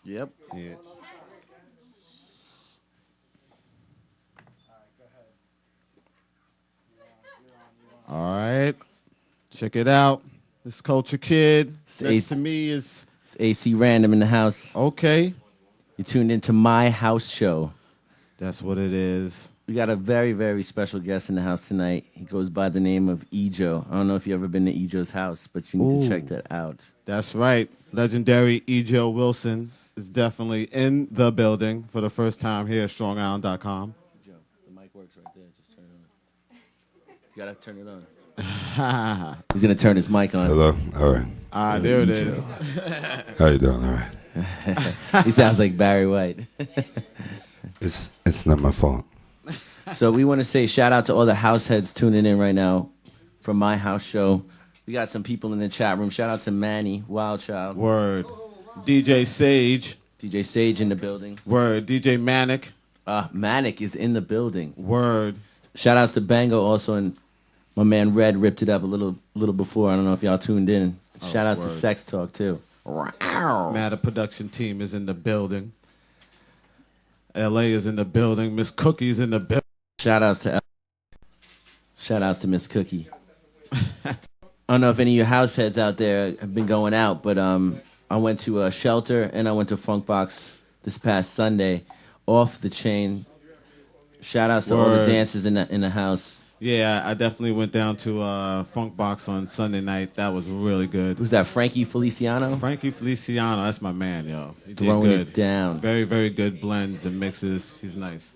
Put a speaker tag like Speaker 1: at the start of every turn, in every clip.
Speaker 1: Yep.
Speaker 2: Yeah. All right. Check it out. This Culture Kid. Next to me is...
Speaker 1: It's AC Random in the house.
Speaker 2: Okay.
Speaker 1: You tuned into my house show.
Speaker 2: That's what it is.
Speaker 1: We got a very, very special guest in the house tonight. He goes by the name of EJOE. I don't know if you've ever been to EJOE's house, but you need to check that out.
Speaker 2: That's right. Legendary EJOE Wilson is definitely in the building for the first time here at StrongIsland.com.
Speaker 1: Joe, the mic works right there. Just turn it on. You got to turn it on. He's going to turn his mic on.
Speaker 3: Hello. All right.
Speaker 2: There it is.
Speaker 3: How you doing? All right.
Speaker 1: He sounds like Barry White.
Speaker 3: It's not my fault.
Speaker 1: So we want to say shout out to all the house heads tuning in right now from my house show. We got some people in the chat room. Shout out to Manny, Wild Child.
Speaker 2: Word. DJ Sage.
Speaker 1: DJ Sage in the building.
Speaker 2: Word. DJ Manic.
Speaker 1: Manic is in the building.
Speaker 2: Word.
Speaker 1: Shout outs to Bango also, and my man Red ripped it up a little before. I don't know if y'all tuned in. Shout outs to Sex Talk too.
Speaker 2: Matter production team is in the building. LA is in the building. Miss Cookie's in the building.
Speaker 1: Shout outs to Miss Cookie. I don't know if any of your house heads out there have been going out, but I went to a Shelter and I went to Funkbox this past Sunday. Off the chain. Shout outs to all the dancers in the house.
Speaker 2: Yeah, I definitely went down to Funkbox on Sunday night. That was really good.
Speaker 1: Who's that, Frankie Feliciano?
Speaker 2: Frankie Feliciano, that's my man, yo. He did
Speaker 1: Throwing
Speaker 2: good.
Speaker 1: it down.
Speaker 2: Very, very good blends and mixes. He's nice.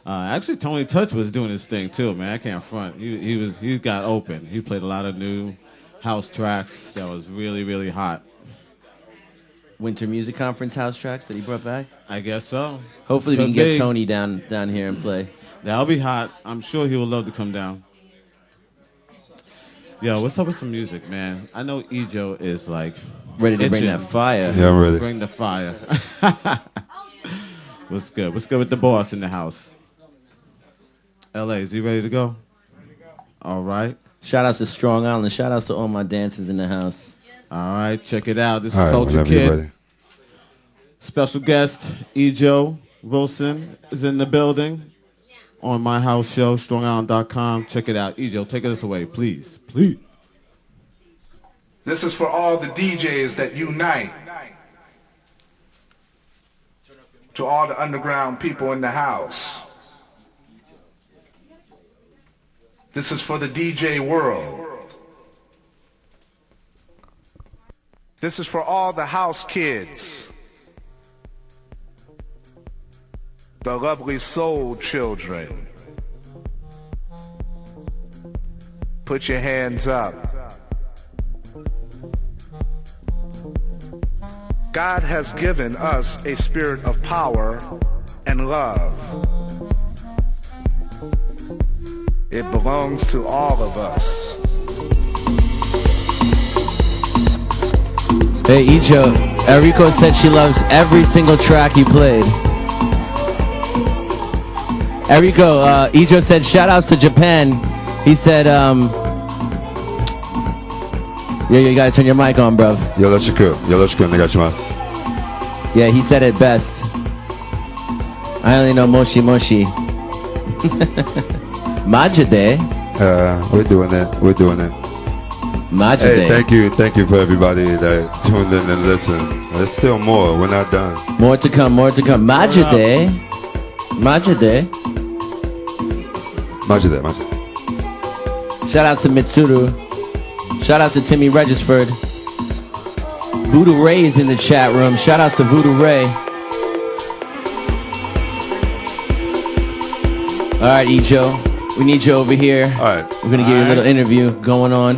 Speaker 2: Actually, Tony Touch was doing his thing too, man. I can't front. He got open. He played a lot of new house tracks that was really, really hot.
Speaker 1: Winter Music Conference house tracks that he brought back?
Speaker 2: I guess so.
Speaker 1: Hopefully we can get Tony down here and play.
Speaker 2: That'll be hot. I'm sure he would love to come down. Yo, what's up with some music, man? I know EJOE is like
Speaker 1: ready to bring that fire.
Speaker 3: Yeah, I'm ready.
Speaker 2: Bring the fire. What's good? What's good with the boss in the house? LA, is he ready to go? Ready to go. All right.
Speaker 1: Shout outs to Strong Island. Shout outs to all my dancers in the house.
Speaker 2: All right, check it out. This is
Speaker 3: All right,
Speaker 2: Culture
Speaker 3: whenever you're
Speaker 2: Kid.
Speaker 3: ready.
Speaker 2: Special guest EJOE Wilson is in the building on my house show, StrongIsland.com. Check it out. EJOE, take us away, please. Please.
Speaker 4: This is for all the DJs that unite. To all the underground people in the house. This is for the DJ world. This is for all the house kids. The lovely soul children. Put your hands up. God has given us a spirit of power and love. It belongs to all of us.
Speaker 1: Hey, EJOE, Eriko said she loves every single track you played. Eriko, EJOE said shout outs to Japan. He said, yeah, you gotta turn your mic on, bruv.
Speaker 3: Yoroshiku onegaishimasu.
Speaker 1: Yeah, he said it best. I only know Moshi Moshi. Majide.
Speaker 3: We're doing it.
Speaker 1: Majide.
Speaker 3: Hey, thank you for everybody that tuned in and listened. There's still more. We're not done.
Speaker 1: More to come. Majide. Shout out to Mitsuru. Shout out to Timmy Regisford. Voodoo Ray is in the chat room. Shout out to Voodoo Ray. All right, EJOE. We need you over here.
Speaker 3: All right.
Speaker 1: We're going to give you a little interview going on.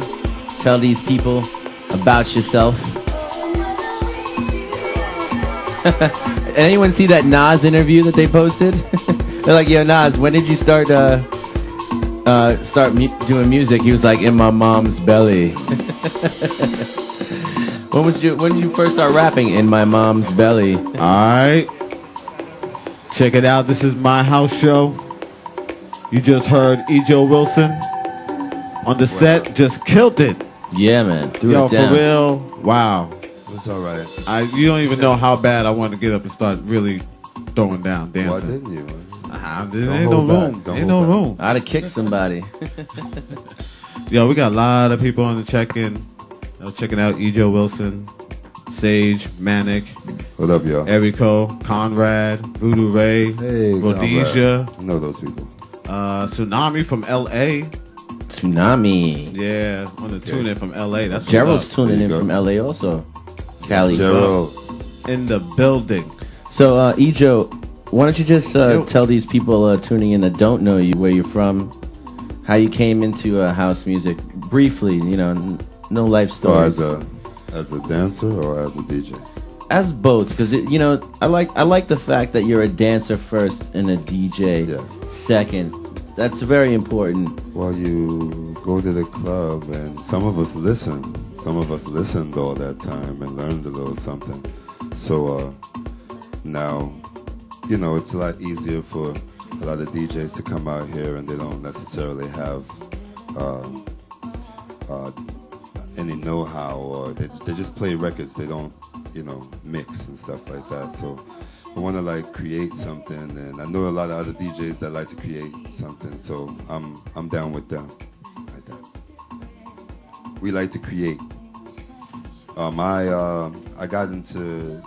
Speaker 1: Tell these people about yourself. Anyone see that Nas interview that they posted? They're like, yo, Nas, when did you start doing music? He was like, in my mom's belly. When did you first start rapping? In my mom's belly.
Speaker 2: All right. Check it out. This is my house show. You just heard EJOE Wilson on the set. Just killed it.
Speaker 1: Yeah, man. Threw
Speaker 2: Yo,
Speaker 1: it down.
Speaker 2: for real. Wow.
Speaker 3: It's all right.
Speaker 2: You don't even know how bad I want to get up and start really throwing down, dancing.
Speaker 3: Why didn't you?
Speaker 2: There ain't no room. Ain't no room.
Speaker 1: I'd have kicked somebody.
Speaker 2: Yo, we got a lot of people on the check-in. Checking out EJOE Wilson, Sage, Manic.
Speaker 3: What up, y'all?
Speaker 2: Erico, Conrad, Voodoo Ray, Rhodesia.
Speaker 3: I know those people.
Speaker 2: Tsunami from LA.
Speaker 1: Tsunami.
Speaker 2: Yeah, on the tune in from LA. That's
Speaker 1: Gerald's tuning in from LA also. Cali.
Speaker 3: Gerald.
Speaker 2: In the building.
Speaker 1: So, EJOE, why don't you just tell these people tuning in that don't know you, where you're from, how you came into house music, briefly, you know, no life stories.
Speaker 3: As a dancer or as a DJ?
Speaker 1: As both, because you know, I like the fact that you're a dancer first and a DJ second. That's very important.
Speaker 3: Well, you go to the club and some of us listen. Some of us listened all that time and learned a little something. So now, you know, it's a lot easier for a lot of DJs to come out here and they don't necessarily have any know-how, or they just play records. They don't, you know, mix and stuff like that. So I want to like create something, and I know a lot of other DJs that like to create something. So I'm down with them. Like that. We like to create. I got into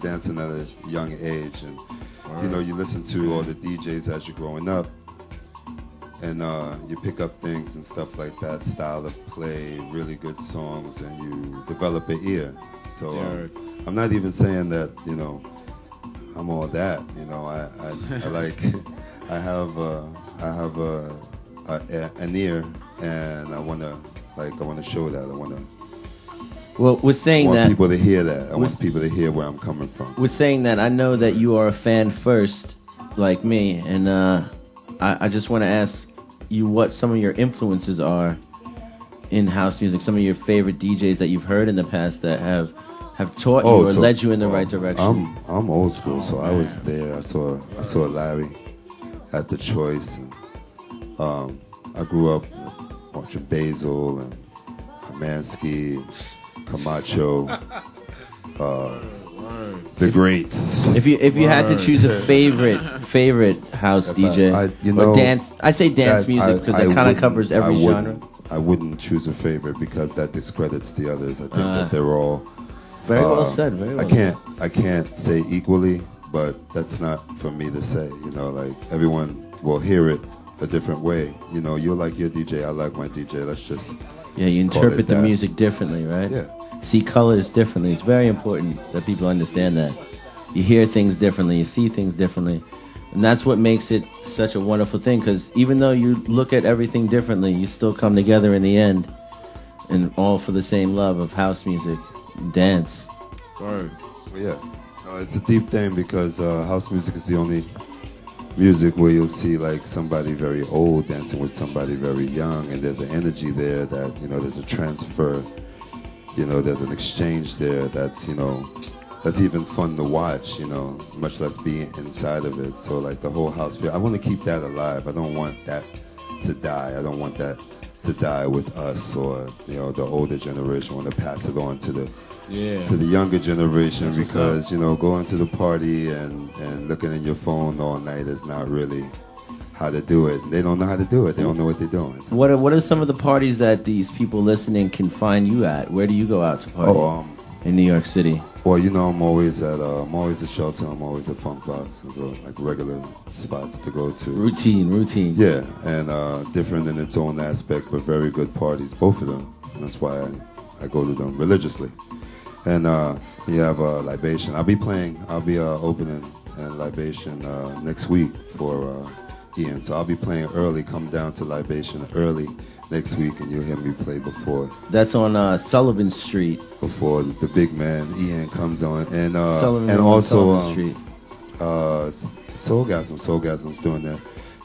Speaker 3: dancing at a young age, and you know, you listen to all the DJs as you're growing up. And you pick up things and stuff like that, style of play, really good songs, and you develop an ear. So I'm not even saying that, you know, I'm all that. You know, I like, I have an ear, and I wanna show that.
Speaker 1: Well, we're saying
Speaker 3: I want
Speaker 1: that
Speaker 3: people to hear that. I want people to hear where I'm coming from.
Speaker 1: We're saying that I know that you are a fan first, like me, and I just want to ask you what some of your influences are in house music, some of your favorite DJs that you've heard in the past that have taught you or led you in the right direction.
Speaker 3: I'm old school, so I was there. I saw Larry at the Choice, and I grew up watching Basil and Mansky, Camacho, the greats.
Speaker 1: If you had to choose a favorite house DJ or dance, I say dance music because it kind of covers every genre.
Speaker 3: I wouldn't choose a favorite because that discredits the others. I think that they're all
Speaker 1: very well said. Very well.
Speaker 3: I can't say equally, but that's not for me to say. You know, like everyone will hear it a different way. You know, you like your DJ, I like my DJ. Let's just
Speaker 1: you interpret the music differently, right?
Speaker 3: Yeah.
Speaker 1: See colors differently. It's very important that people understand that. You hear things differently, you see things differently. And that's what makes it such a wonderful thing, because even though you look at everything differently, you still come together in the end, and all for the same love of house music, dance.
Speaker 3: Well, yeah. It's a deep thing because house music is the only music where you'll see like somebody very old dancing with somebody very young, and there's an energy there that, you know, there's a transfer. You know, there's an exchange there that's, you know, that's even fun to watch, you know, much less being inside of it. So like the whole house feel, I want to keep that alive. I don't want that to die. I don't want that to die with us or, you know, the older generation. I want to pass it on to the younger generation, because, you know, going to the party and looking at your phone all night is not really how to do it. They don't know how to do it. They don't know what they're doing. So.
Speaker 1: What are some of the parties that these people listening can find you at? Where do you go out to party in New York City?
Speaker 3: Well, you know, I'm always at Shelter. I'm always at Funk Box. Those are like regular spots to go to.
Speaker 1: Routine.
Speaker 3: Yeah, and different in its own aspect, but very good parties, both of them. And that's why I go to them religiously. And you have Libation. I'll be opening Libation next week for Ian. So I'll be playing early. Come down to Libation early next week, and you'll hear me play before.
Speaker 1: That's on Sullivan Street.
Speaker 3: Before the big man Ian comes on, and
Speaker 1: Sullivan
Speaker 3: also
Speaker 1: Street.
Speaker 3: Soulgasm's doing their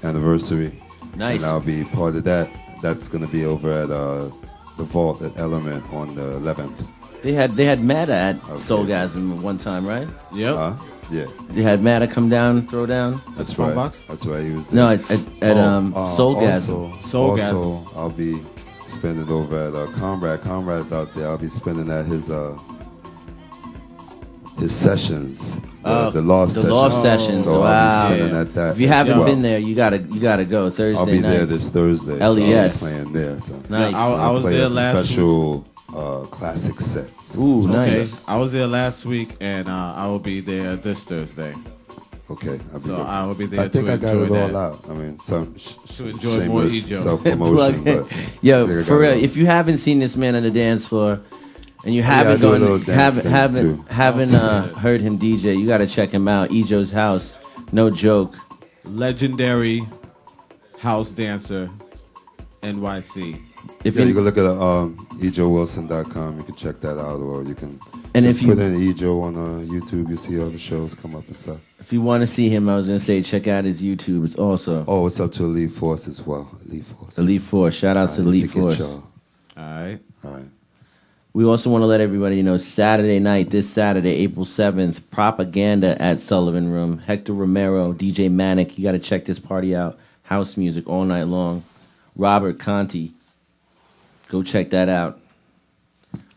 Speaker 3: anniversary.
Speaker 1: Nice.
Speaker 3: And I'll be part of that. That's gonna be over at the Vault at Element on the 11th.
Speaker 1: They had Matta at Soulgasm one time, right?
Speaker 2: Yep.
Speaker 3: Yeah.
Speaker 1: They had Matta come down, throw down.
Speaker 3: That's right.
Speaker 2: Box?
Speaker 3: That's right. He was there.
Speaker 1: No, at Soulgasm.
Speaker 3: Also, I'll be spending over at Conrad. Conrad's out there. I'll be spending at his the sessions, the loft sessions.
Speaker 1: The loft sessions.
Speaker 3: So
Speaker 1: Wow.
Speaker 3: I'll be spinning at that.
Speaker 1: If you haven't
Speaker 3: Well,
Speaker 1: been there, you gotta go Thursday
Speaker 3: I'll be
Speaker 1: night.
Speaker 3: there this Thursday. So I'll be
Speaker 1: LES.
Speaker 3: playing there. So.
Speaker 1: Nice.
Speaker 2: I was
Speaker 3: play
Speaker 2: there
Speaker 3: a
Speaker 2: last
Speaker 3: special classic set.
Speaker 1: Ooh,
Speaker 2: Okay.
Speaker 1: nice.
Speaker 2: I was there last week, and I will be there this Thursday.
Speaker 3: Okay.
Speaker 2: So I will be there
Speaker 3: I think
Speaker 2: to
Speaker 3: I got
Speaker 2: enjoy
Speaker 3: it all
Speaker 2: that.
Speaker 3: out. I mean, some
Speaker 2: To enjoy more
Speaker 3: shameless
Speaker 2: EJOE.
Speaker 3: self-promotion. But
Speaker 1: Yo,
Speaker 3: I think I
Speaker 1: for
Speaker 3: got
Speaker 1: real,
Speaker 3: it all.
Speaker 1: if you haven't seen this man on the dance floor, and you
Speaker 3: I
Speaker 1: haven't
Speaker 3: do a
Speaker 1: gone,
Speaker 3: little dance thing,
Speaker 1: haven't
Speaker 3: too.
Speaker 1: heard him DJ, you gotta check him out. EJOE's house, no joke.
Speaker 2: Legendary house dancer, NYC.
Speaker 1: If
Speaker 3: Yeah,
Speaker 1: you,
Speaker 3: you can look at EJOEWilson.com. You can check that out, or you can
Speaker 1: And
Speaker 3: just
Speaker 1: if you-
Speaker 3: put in EJOE on YouTube. You see all the shows come up and stuff.
Speaker 1: if you want to see him, I was gonna say check out his YouTube. It's also
Speaker 3: Oh, it's up to Elite Force as well. Elite Force.
Speaker 1: Elite Force. Shout out to
Speaker 3: I didn't
Speaker 1: Elite
Speaker 3: forget
Speaker 1: Force.
Speaker 3: y'all.
Speaker 2: All right.
Speaker 3: All right.
Speaker 1: We also want to let everybody know Saturday night, this Saturday, April 7th, Propaganda at Sullivan Room. Hector Romero, DJ Manic. You got to check this party out. House music all night long. Robert Conti. Go check that out.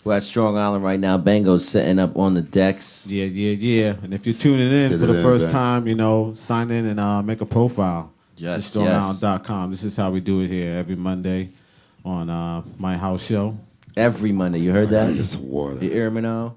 Speaker 1: We're at Strong Island right now. Bango's setting up on the decks.
Speaker 2: Yeah. And if you're tuning in
Speaker 3: get
Speaker 2: for
Speaker 3: it
Speaker 2: the
Speaker 3: in,
Speaker 2: first
Speaker 3: man.
Speaker 2: time, sign in and make a profile.
Speaker 1: Yes,
Speaker 2: Just StrongIsland.com. This is how we do it here every Monday on my house show.
Speaker 1: Every Monday. You heard that?
Speaker 3: Just water.
Speaker 1: You hear me now?